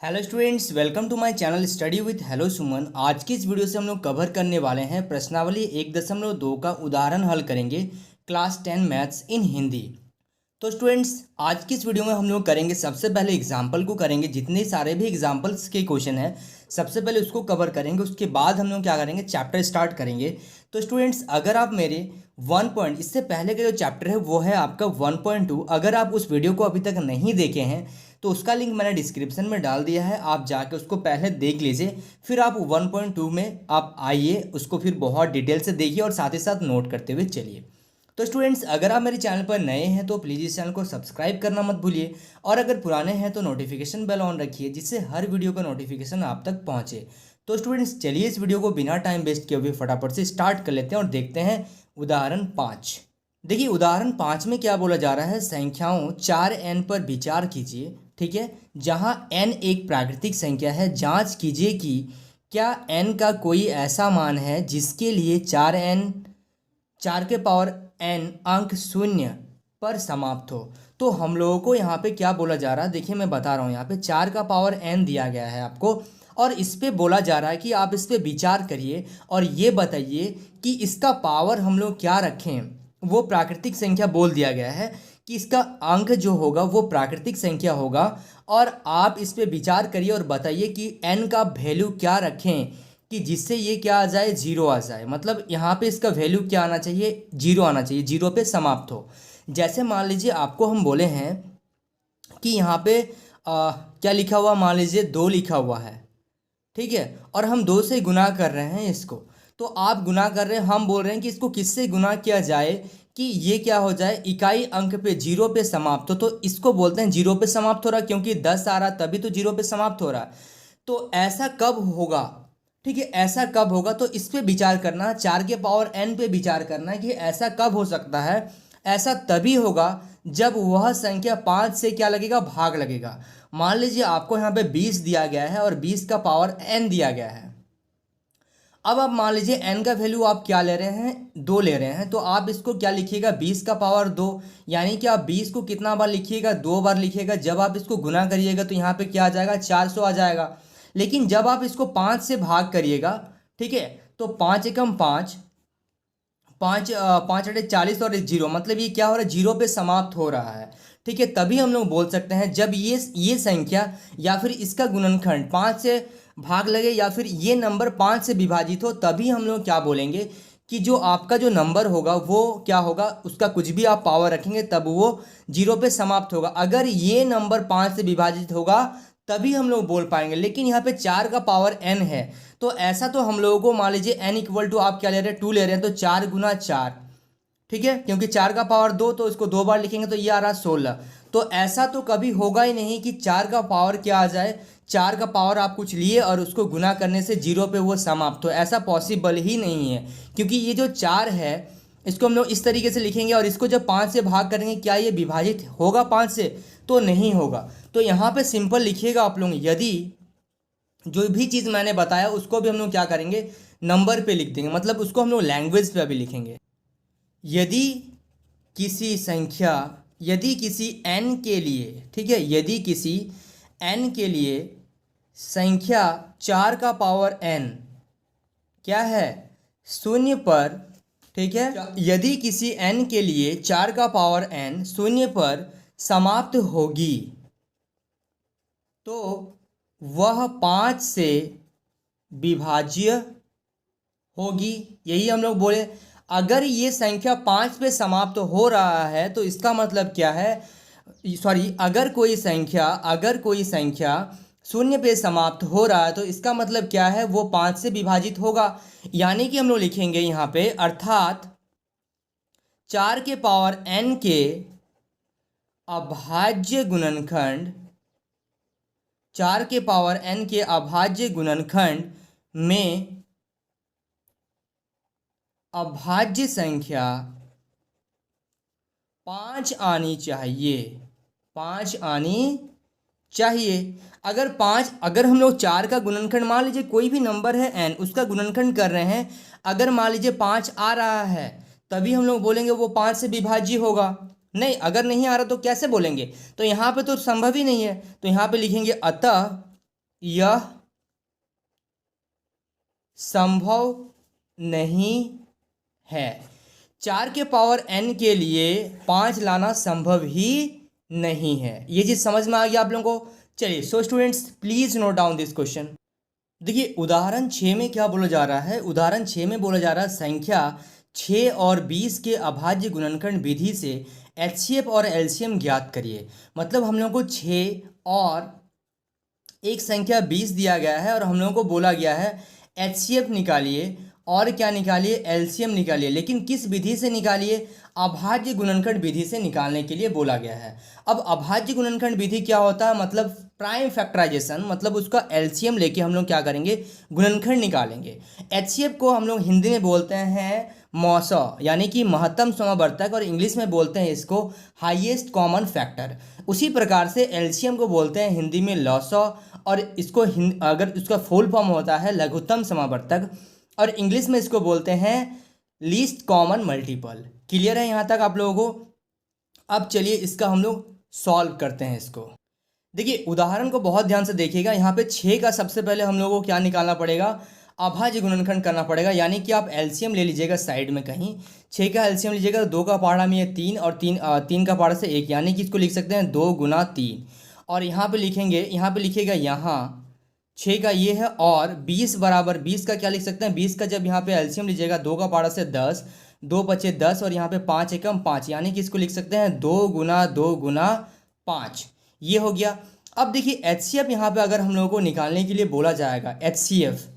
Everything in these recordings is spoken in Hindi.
Hello students, welcome to my channel study with hello Suman. आज की इस वीडियो से हम लोग कवर करने वाले हैं प्रश्नावली 1.2 का उदाहरण हल करेंगे क्लास 10 मैथ्स इन हिंदी। तो स्टूडेंट्स, आज की इस वीडियो में हम लोग करेंगे, सबसे पहले एग्जाम्पल को करेंगे। जितने सारे भी एग्जाम्पल्स के क्वेश्चन हैं सबसे पहले उसको कवर करेंगे, उसके बाद हम लोग क्या करेंगे, चैप्टर स्टार्ट करेंगे। तो स्टूडेंट्स, अगर आप मेरे 1 इससे पहले का जो चैप्टर है वो है आपका 1.2। अगर आप उस वीडियो को अभी तक नहीं देखे हैं तो उसका लिंक मैंने डिस्क्रिप्शन में डाल दिया है, आप जाके उसको पहले देख लीजिए, फिर आप 1.2 में आप आइए, उसको फिर बहुत डिटेल से देखिए और साथ ही साथ नोट करते हुए चलिए। तो स्टूडेंट्स, अगर आप मेरे चैनल पर नए हैं तो प्लीज़ इस चैनल को सब्सक्राइब करना मत भूलिए, और अगर पुराने हैं तो नोटिफिकेशन बेल ऑन रखिए, जिससे हर वीडियो का नोटिफिकेशन आप तक पहुंचे। तो स्टूडेंट्स, चलिए इस वीडियो को बिना टाइम वेस्ट किए हुए फटाफट से स्टार्ट कर लेते हैं और देखते हैं उदाहरण 5। देखिए, उदाहरण 5 में क्या बोला जा रहा है, संख्याओं 4n पर विचार कीजिए। ठीक है, जहां n एक प्राकृतिक संख्या है, जांच कीजिए कि क्या n का कोई ऐसा मान है जिसके लिए 4 के पावर n अंक शून्य पर समाप्त हो। तो हम लोगों को यहाँ पे क्या बोला जा रहा है, देखिए मैं बता रहा हूँ, यहाँ पे 4 का पावर n दिया गया है आपको, और इस पे बोला जा रहा है कि आप इस पे विचार करिए और ये बताइए कि इसका पावर हम लोग क्या रखें। वो प्राकृतिक संख्या बोल दिया गया है कि इसका अंक जो होगा वो प्राकृतिक संख्या होगा, और आप इस पे विचार करिए और बताइए कि n का वैल्यू क्या रखें कि जिससे ये क्या आ जाए, जीरो आ जाए। मतलब यहाँ पे इसका वैल्यू क्या आना चाहिए, जीरो आना चाहिए, जीरो पे समाप्त हो। जैसे मान लीजिए आपको हम बोले हैं कि यहाँ पे क्या लिखा हुआ, मान लीजिए 2 लिखा हुआ है। ठीक है, और हम 2 से गुना कर रहे हैं इसको। तो आप गुना कर रहे हैं, हम बोल रहे हैं कि इसको किससे गुना किया जाए कि ये क्या हो जाए, इकाई अंक पे जीरो पे समाप्त हो। तो इसको बोलते हैं जीरो पे समाप्त हो रहा, क्योंकि 10 आ रहा तभी तो जीरो पे समाप्त हो रहा। तो ऐसा कब होगा, ठीक है, ऐसा कब होगा, तो इस पे विचार करना, 4 के पावर n पे विचार करना है कि ऐसा कब हो सकता है। ऐसा तभी होगा जब वह संख्या 5 से क्या लगेगा, भाग लगेगा। मान लीजिए आपको यहाँ पे 20 दिया गया है और 20 का पावर n दिया गया है। अब आप मान लीजिए n का वैल्यू आप क्या ले रहे हैं, 2 ले रहे हैं, तो आप इसको क्या लिखिएगा, 20 का पावर 2, यानी कि आप 20 को कितना बार लिखिएगा, 2 बार लिखिएगा। जब आप इसको गुना करिएगा तो यहाँ पे क्या आ जाएगा, 400 आ जाएगा। लेकिन जब आप इसको 5 से भाग करिएगा, ठीक है, तो 5 एकम 5, 5 5 × 40 और 0, मतलब ये क्या हो रहा है, जीरो पे समाप्त हो रहा है। ठीक है, तभी हम लोग बोल सकते हैं जब ये संख्या या फिर इसका गुणनखंड 5 से भाग लगे या फिर ये नंबर 5 से विभाजित हो, तभी हम लोग क्या बोलेंगे कि जो आपका जो नंबर होगा वो क्या होगा, उसका कुछ भी आप पावर रखेंगे तब वो जीरो पे समाप्त होगा। अगर ये नंबर 5 से विभाजित होगा तभी हम लोग बोल पाएंगे। लेकिन यहाँ पे 4 का पावर n है, तो ऐसा तो हम लोगों को मान लीजिए n इक्वल टू आप क्या ले रहे हैं, 2 ले रहे हैं, तो 4 × 4, ठीक है, क्योंकि 4 का पावर 2, तो इसको 2 बार लिखेंगे तो ये आ रहा 16। तो ऐसा तो कभी होगा ही नहीं कि 4 का पावर क्या आ जाए, 4 का पावर आप कुछ लिए और उसको गुना करने से जीरो पे वो समाप्त हो, ऐसा पॉसिबल ही नहीं है। क्योंकि ये जो 4 है इसको हम लोग इस तरीके से लिखेंगे, और इसको जब 5 से भाग करेंगे, क्या ये विभाजित होगा 5 से, तो नहीं होगा। तो यहाँ पे सिंपल लिखिएगा आप लोग, यदि जो भी चीज़ मैंने बताया उसको भी हम लोग क्या करेंगे, नंबर पे लिख देंगे, मतलब उसको हम लोग लैंग्वेज पे अभी लिखेंगे। यदि किसी संख्या, यदि किसी n के लिए, ठीक है, यदि किसी n के लिए संख्या 4 का पावर n क्या है, शून्य पर, ठीक है, यदि किसी n के लिए 4 का पावर n शून्य पर समाप्त होगी तो वह 5 से विभाज्य होगी। यही हम लोग बोले, अगर ये संख्या 5 पे समाप्त हो रहा है तो इसका मतलब क्या है, सॉरी, अगर कोई संख्या शून्य पे समाप्त हो रहा है तो इसका मतलब क्या है, वो 5 से विभाजित होगा। यानी कि हम लोग लिखेंगे यहाँ पे, अर्थात 4 के पावर n के अभाज्य गुणनखंड, 4 के पावर n के अभाज्य गुणनखंड में अभाज्य संख्या 5 आनी चाहिए, 5 आनी चाहिए। अगर हम लोग 4 का गुणनखंड, मान लीजिए कोई भी नंबर है n, उसका गुणनखंड कर रहे हैं, अगर मान लीजिए 5 आ रहा है तभी हम लोग बोलेंगे वो 5 से विभाज्य होगा। नहीं, अगर नहीं आ रहा तो कैसे बोलेंगे, तो यहाँ पे तो संभव ही नहीं है। तो यहाँ पे लिखेंगे, अतः यह संभव नहीं है। 4 के पावर n के लिए 5 लाना संभव ही नहीं है। ये चीज़ समझ में आ गया आप लोगों को। चलिए so students please note down this question. देखिए उदाहरण 6 में क्या बोला जा रहा है। उदाहरण 6 में बोला जा रहा है संख्या 6 और 20 के अभाज्य गुणनखंड विधि से एचसीएफ और एलसीएम ज्ञात करिए। मतलब हम लोगों को 6 और एक संख्या 20 दिया गया है और हम लोगों को बोला गया है एचसीएफ निकालिए और क्या निकालिए, एलसीएम निकालिए। लेकिन किस विधि से निकालिए, अभाज्य गुणनखंड विधि से निकालने के लिए बोला गया है। अब अभाज्य गुणनखंड विधि क्या होता है, मतलब प्राइम फैक्टराइजेशन, मतलब उसका एलसीएम लेके हम लोग क्या करेंगे, गुणनखंड निकालेंगे। एचसीएफ को हम लोग हिंदी में बोलते हैं मौसौ, यानी कि महत्तम समावर्तक, और इंग्लिश में बोलते हैं इसको हाईएस्ट कॉमन फैक्टर। उसी प्रकार से एलसीएम को बोलते हैं हिंदी में लौसौ, और इसको अगर उसका फुल फॉर्म होता है लघुत्तम समावर्तक, और इंग्लिश में इसको बोलते हैं लीस्ट कॉमन मल्टीपल। क्लियर है यहाँ तक आप लोगों को। अब चलिए इसका हम लोग सॉल्व करते हैं इसको। देखिए उदाहरण को बहुत ध्यान से देखिएगा। यहाँ पे 6 का सबसे पहले हम लोगों को क्या निकालना पड़ेगा, अभाज्य गुणनखंड करना पड़ेगा। यानी कि आप एलसीएम ले लीजिएगा साइड में कहीं, 6 का एलसीएम लीजिएगा, 2 का पहाड़ा में ये 3 और 3 का पहाड़ा से 1, यानी कि इसको लिख सकते हैं 2 गुना 3। और यहाँ पे लिखेंगे, यहाँ पे लिखिएगा यहाँ 6 का ये है, और 20 बराबर 20 का क्या लिख सकते हैं, 20 का जब यहाँ पे एलसीएम लीजिएगा 2 का पहाड़ा से 10, 2 पचे 10, और यहाँ पे 5 एकम 5, यानी कि इसको लिख सकते हैं 2 गुना 5। ये हो गया। अब देखिए एचसीएफ यहाँ पे अगर हम लोगों को निकालने के लिए बोला जाएगा एचसीएफ,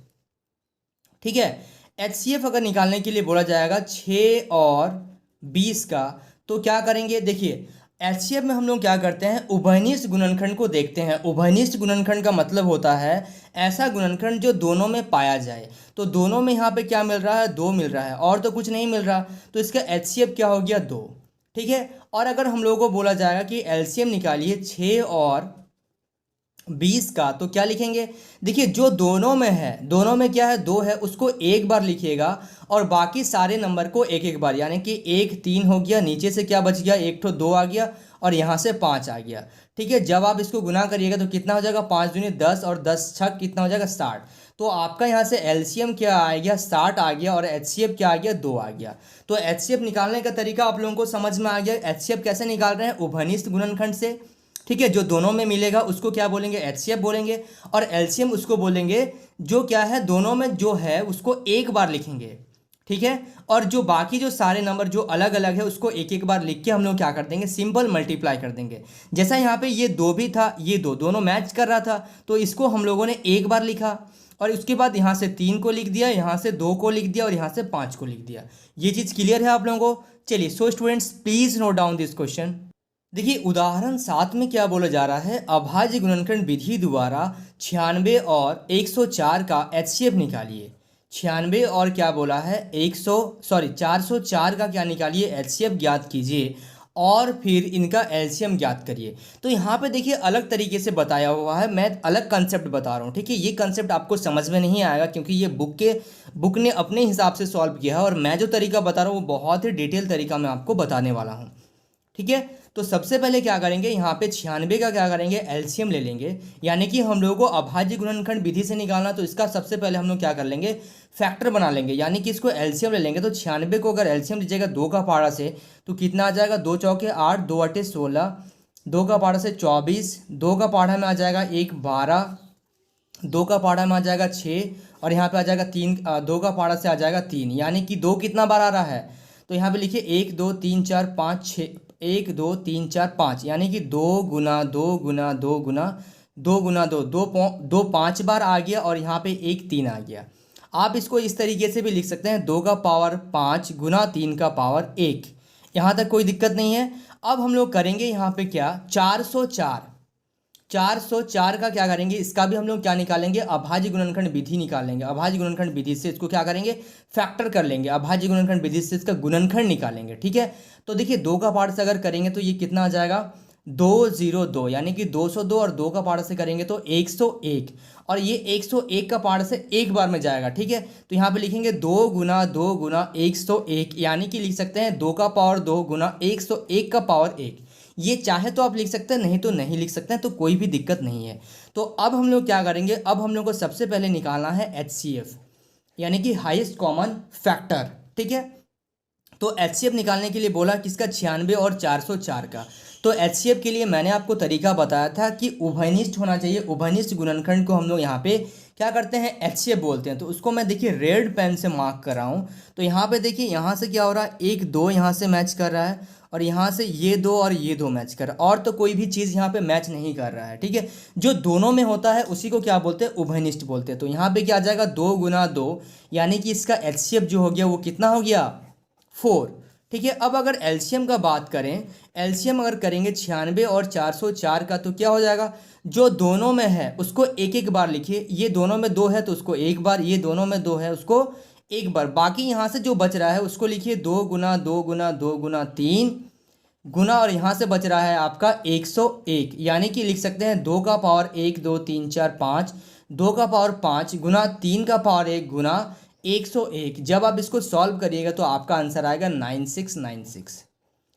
ठीक है, एचसीएफ अगर निकालने के लिए बोला जाएगा 6 और 20 का, तो क्या करेंगे, देखिए एचसीएफ में हम लोग क्या करते हैं, उभयनिष्ठ गुणनखंड को देखते हैं। उभयनिष्ठ गुणनखंड का मतलब होता है ऐसा गुणनखंड जो दोनों में पाया जाए। तो दोनों में यहाँ पे क्या मिल रहा है, 2 मिल रहा है, और तो कुछ नहीं मिल रहा, तो इसका एचसीएफ क्या हो गया, 2। ठीक है। और अगर हम लोगों को बोला जाएगा कि एलसीएम निकालिए 6 और 20 का, तो क्या लिखेंगे, देखिए जो दोनों में है, दोनों में क्या है, 2 है, उसको एक बार लिखिएगा, और बाकी सारे नंबर को एक एक बार, यानी कि 1 3 हो गया, नीचे से क्या बच गया, 1 तो 2 आ गया, और यहाँ से 5 आ गया। ठीक है। जब आप इसको गुना करिएगा तो कितना हो जाएगा, 5 दूनी 10, और 10 छक कितना हो जाएगा, 60। तो आपका यहाँ से एलसीएम क्या आ गया, 60 आ गया, और एचसीएफ क्या आ गया, 2 आ गया। तो एचसीएफ निकालने का तरीका आप लोगों को समझ में आ गया। एचसीएफ कैसे निकाल रहे हैं, उभयनिष्ठ गुणनखंड से। ठीक है। जो दोनों में मिलेगा उसको क्या बोलेंगे, एचसीएफ बोलेंगे, और एलसीएम उसको बोलेंगे जो क्या है, दोनों में जो है उसको एक बार लिखेंगे। ठीक है। और जो बाकी जो सारे नंबर जो अलग अलग है उसको एक एक बार लिख के हम लोग क्या कर देंगे, सिंपल मल्टीप्लाई कर देंगे। जैसा यहाँ पे ये 2 भी था, ये 2 दोनों मैच कर रहा था, तो इसको हम लोगों ने एक बार लिखा, और उसके बाद यहाँ से 3 को लिख दिया, यहाँ से 2 को लिख दिया, और यहाँ से 5 को लिख दिया। ये चीज़ क्लियर है आप लोगों को। चलिए so students please note down this question. देखिए उदाहरण 7 में क्या बोला जा रहा है, अभाज्य गुणनखंड विधि द्वारा 96 और 104 का एचसीएफ निकालिए। 96 और क्या बोला है, 404 का क्या निकालिए, एचसीएफ ज्ञात कीजिए, और फिर इनका एलसीएम ज्ञात करिए। तो यहाँ पे देखिए अलग तरीके से बताया हुआ है, मैं अलग कंसेप्ट बता रहा हूँ। ठीक है। ये कंसेप्ट आपको समझ में नहीं आएगा क्योंकि ये बुक ने अपने हिसाब से सॉल्व किया है, और मैं जो तरीका बता रहा हूँ वो बहुत ही डिटेल तरीका मैं आपको बताने वाला हूँ। ठीक है। तो सबसे पहले क्या करेंगे, यहाँ पे 96 का क्या करेंगे, एलसीएम ले लेंगे। यानी कि हम लोगों को अभाज्य गुणनखंड विधि से निकालना, तो इसका सबसे पहले हम लोग क्या कर लेंगे, फैक्टर बना लेंगे, यानी कि इसको एलसीएम ले लेंगे। तो 96 को अगर एलसीएम लीजिएगा 2 का पहाड़ा से, तो कितना आ जाएगा, 2 चौके 8, 2 अटे 16, 2 का पहाड़ा से 24, 2 का पहाड़ा में आ जाएगा 1 12, 2 का पहाड़ा में आ जाएगा 6, और यहाँ पे आ जाएगा 3, 2 का पहाड़ा से आ जाएगा 3, यानी कि 2 कितना बार आ रहा है, तो यहाँ पे लिखिए 1 2 3 4 5 6, 1 2 3 4 5, यानी कि 2 गुना 2 गुना 2 गुना 2 गुना 2, 2 5 बार आ गया, और यहाँ पे 1 3 आ गया। आप इसको इस तरीके से भी लिख सकते हैं, 2 का पावर 5 गुना 3 का पावर 1। यहाँ तक कोई दिक्कत नहीं है। अब हम लोग करेंगे यहाँ पे क्या, 404 का क्या करेंगे, इसका भी हम लोग क्या निकालेंगे, अभाज्य गुणनखंड विधि निकालेंगे। अभाज्य गुणनखंड विधि से इसको क्या करेंगे, फैक्टर कर लेंगे। अभाज्य गुणनखंड विधि से इसका गुणनखंड निकालेंगे। ठीक है। तो देखिए 2 का पार्ट से अगर करेंगे तो ये कितना आ जाएगा, 202, यानी कि 202, और 2 का पार्ट से करेंगे तो 101, और ये 101 का पार्ट से एक बार में जाएगा। ठीक है। तो यहाँ पे लिखेंगे 2 गुना 2 गुना 101, यानी कि लिख सकते हैं 2 का पावर 2 गुना 101 का पावर 1। ये चाहे तो आप लिख सकते हैं, नहीं तो नहीं लिख सकते हैं, तो कोई भी दिक्कत नहीं है। तो अब हम लोग क्या करेंगे, अब हम लोग को सबसे पहले निकालना है HCF, यानी कि हाईएस्ट कॉमन फैक्टर। ठीक है, तो HCF निकालने के लिए बोला किसका, 96 और 404 का। तो HCF के लिए मैंने आपको तरीका बताया था कि उभयनिष्ठ होना चाहिए। उभयनिष्ठ गुणनखंड को हम लोग यहाँ पे क्या करते हैं, HCF बोलते हैं। तो उसको मैं देखिए रेड पेन से मार्क कर रहा हूँ। तो यहाँ पे देखिए यहाँ से क्या हो रहा है, 1 2 यहाँ से मैच कर रहा है, और यहाँ से ये 2 और ये 2 मैच कर रहा है, और तो कोई भी चीज़ यहाँ पे मैच नहीं कर रहा है। ठीक है, जो दोनों में होता है उसी को क्या बोलते हैं, उभयनिष्ठ बोलते हैं। तो यहाँ पे क्या आ जाएगा, 2 गुना 2, यानी कि इसका HCF जो हो गया वो कितना हो गया, 4। ठीक है, अब अगर एलसीएम का बात करें, एलसीएम अगर करेंगे 96 और 404 का, तो क्या हो जाएगा, जो दोनों में है उसको एक एक बार लिखिए। ये दोनों में 2 है तो उसको एक बार, ये दोनों में 2 है उसको एक बार, बाकी यहाँ से जो बच रहा है उसको लिखिए 2 गुना 2 गुना 2 गुना 3 गुना, और यहाँ से बच रहा है आपका 101, यानी कि लिख सकते हैं 2 का पावर 1 2 3 4 5, 2 का पावर 5 गुना 3 का पावर 1 गुना 101। जब आप इसको सॉल्व करिएगा तो आपका आंसर आएगा 9696।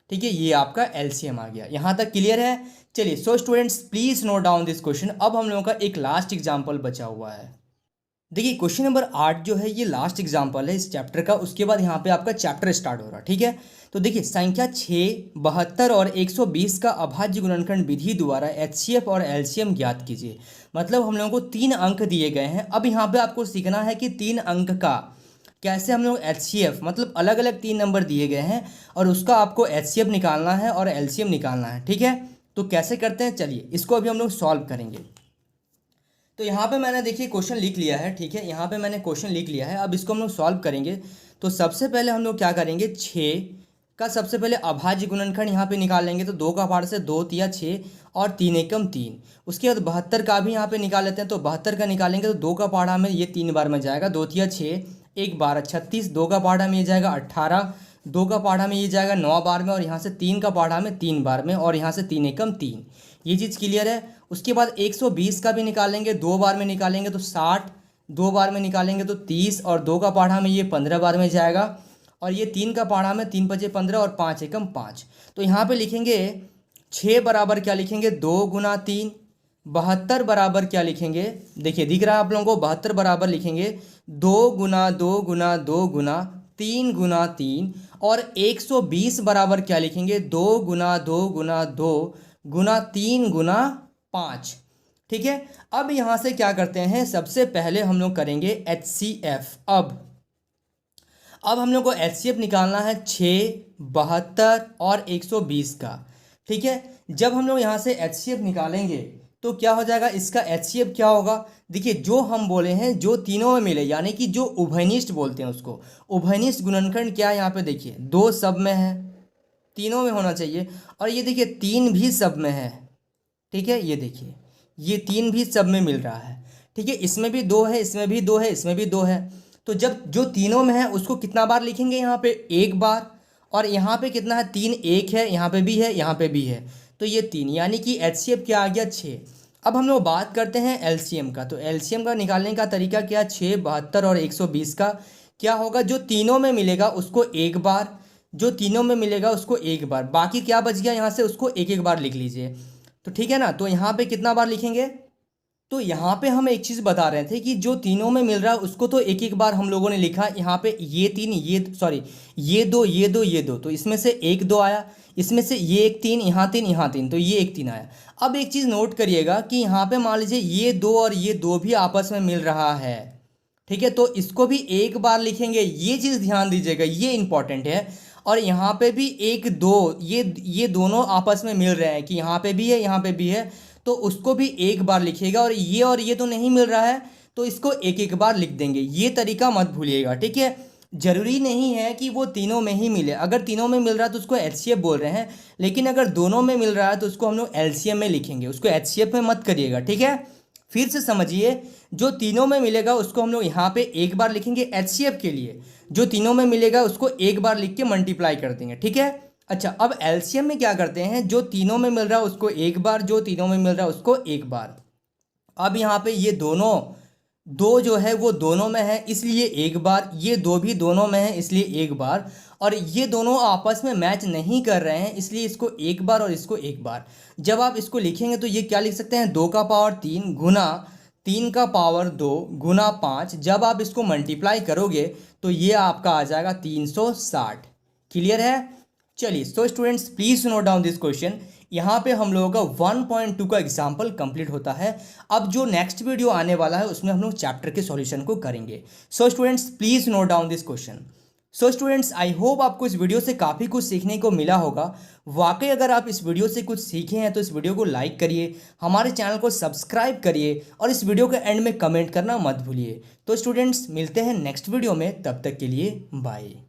ठीक है, ये आपका एलसीएम आ गया। यहाँ तक क्लियर है। चलिए, so students please note down this question. अब हम लोगों का एक लास्ट एग्जाम्पल बचा हुआ है। देखिए क्वेश्चन नंबर 8 जो है ये लास्ट एग्जाम्पल है इस चैप्टर का, उसके बाद यहाँ पे आपका चैप्टर स्टार्ट हो रहा है। ठीक है, तो देखिए संख्या 6, 72 और 120 का अभाज्य गुणनखंड विधि द्वारा HCF और LCM ज्ञात कीजिए। मतलब हम लोगों को 3 अंक दिए गए हैं। अब यहाँ पे आपको सीखना है कि 3 अंक का कैसे हम लोग HCF, मतलब अलग अलग 3 नंबर दिए गए हैं और उसका आपको HCF निकालना है और LCM निकालना है। ठीक है, तो कैसे करते हैं, चलिए इसको अभी हम लोग सॉल्व करेंगे। तो यहाँ पे मैंने देखिए क्वेश्चन लिख लिया है। ठीक है, यहाँ पे मैंने क्वेश्चन लिख लिया है। अब इसको हम लोग सॉल्व करेंगे। तो सबसे पहले हम लोग क्या करेंगे, 6 का सबसे पहले अभाज्य गुणनखंड यहाँ पे निकालेंगे। तो 2 का पार से 2 तिया 6 और 3 एकम 3। उसके बाद 72 का भी यहाँ पे निकाल लेते हैं। तो 72 का निकालेंगे तो 2 का पहाड़ा में ये 3 बार में जाएगा, 2 तिया 6 1 12 36, 2 का पहाड़ा में ये जाएगा 18, 2 का पहाड़ा में ये जाएगा 9 बार में, और यहाँ से 3 का पहाड़ा में 3 बार में, और यहाँ से 3 एकम 3। ये चीज़ क्लियर है। उसके बाद 120 का भी निकालेंगे, 2 बार में निकालेंगे तो 60, 2 बार में निकालेंगे तो 30, और 2 का पहाड़ा में ये 15 बार में जाएगा, और ये 3 का पहाड़ा में 3 पचे 15 और 5 एकम 5। तो यहाँ पे लिखेंगे 6 बराबर क्या लिखेंगे, 2 गुना 3। 72 बराबर क्या लिखेंगे, देखिए दिख रहा है आप लोगों को, 72 बराबर लिखेंगे 2 गुना 2 गुना 2 गुना 3 गुना 3। और 120 बराबर क्या लिखेंगे, 2 गुना 2 गुना 2 गुना 3 गुना 5। ठीक है, अब यहाँ से क्या करते हैं, सबसे पहले हम लोग करेंगे HCF। अब हम लोग को HCF निकालना है 6, 72 और 120 का। ठीक है, जब हम लोग यहाँ से HCF निकालेंगे तो क्या हो जाएगा, इसका HCF क्या होगा, देखिए जो हम बोले हैं जो तीनों में मिले, यानी कि जो उभयनिष्ठ बोलते हैं उसको, उभयनिष्ठ गुणनखंड क्या है, यहाँ पे देखिए 2 सब में है, तीनों में होना चाहिए, और ये देखिए 3 भी सब में है। ठीक है, ये देखिए ये 3 भी सब में मिल रहा है। ठीक है, इसमें भी 2 है, इसमें भी 2 है, इसमें भी 2 है। तो जब जो तीनों में है उसको कितना बार लिखेंगे, यहाँ पे 1 बार, और यहाँ पे कितना है 3, 1 है, यहाँ पे भी है, यहाँ पे भी है, तो ये 3, यानी कि HCF क्या आ गया, 6। अब हम लोग बात करते हैं LCM का। तो LCM का निकालने का तरीका क्या, 6, 72 और 120 का क्या होगा, जो तीनों में मिलेगा उसको एक बार, जो तीनों में मिलेगा उसको एक बार, बाकी क्या बच गया यहाँ से उसको एक एक बार लिख लीजिए। तो ठीक है ना, तो यहाँ पे कितना बार लिखेंगे, तो यहाँ पे हम एक चीज़ बता रहे थे कि जो तीनों में मिल रहा है उसको तो एक एक बार हम लोगों ने लिखा। यहाँ पे ये 3, ये सॉरी ये 2 ये 2 ये 2, तो इसमें से 1 2 आया, इसमें से ये 1 3, यहाँ 3 यहाँ 3, तो ये 1 3 आया। अब एक चीज़ नोट करिएगा कि यहाँ पे मान लीजिए ये 2 और ये 2 भी आपस में मिल रहा है। ठीक है, तो इसको भी एक बार लिखेंगे, ये चीज़ ध्यान दीजिएगा, ये इंपॉर्टेंट है। और यहाँ पे भी 1 2, ये दोनों आपस में मिल रहे हैं कि यहाँ पे भी है, यहाँ पे भी है, तो उसको भी एक बार लिखिएगा। और ये तो नहीं मिल रहा है तो इसको एक एक बार लिख देंगे। ये तरीका मत भूलिएगा। ठीक है, जरूरी नहीं है कि वो तीनों में ही मिले, अगर तीनों में मिल रहा है तो उसको HCF बोल रहे हैं, लेकिन अगर दोनों में मिल रहा है तो उसको हम लोग LCM में लिखेंगे, उसको HCF में मत करिएगा। ठीक है, फिर से समझिए, जो तीनों में मिलेगा उसको हम लोग यहाँ पे एक बार लिखेंगे HCF के लिए, जो तीनों में मिलेगा उसको एक बार लिख के मल्टीप्लाई कर देंगे। ठीक है, अच्छा अब LCM में क्या करते हैं, जो तीनों में मिल रहा है उसको एक बार, जो तीनों में मिल रहा है उसको एक बार। अब यहाँ पे ये दो जो है वो दोनों में है इसलिए एक बार, ये दो भी दोनों में है इसलिए एक बार, और ये दोनों आपस में मैच नहीं कर रहे हैं इसलिए इसको एक बार और इसको एक बार। जब आप इसको लिखेंगे तो ये क्या लिख सकते हैं, 2 का पावर 3 गुना 3 का पावर 2 गुना 5। जब आप इसको मल्टीप्लाई करोगे तो ये आपका आ जाएगा 360। क्लियर है। चलिए तो students please note down this question. यहाँ पे हम लोगों का 1.2 का एग्जाम्पल कंप्लीट होता है। अब जो नेक्स्ट वीडियो आने वाला है उसमें हम लोग चैप्टर के सॉल्यूशन को करेंगे। So students please note down this question. So students I hope आपको इस वीडियो से काफ़ी कुछ सीखने को मिला होगा। वाकई अगर आप इस वीडियो से कुछ सीखे हैं तो इस वीडियो को लाइक करिए, हमारे चैनल को सब्सक्राइब करिए और इस वीडियो के एंड में कमेंट करना मत भूलिए। तो स्टूडेंट्स मिलते हैं नेक्स्ट वीडियो में, तब तक के लिए बाय।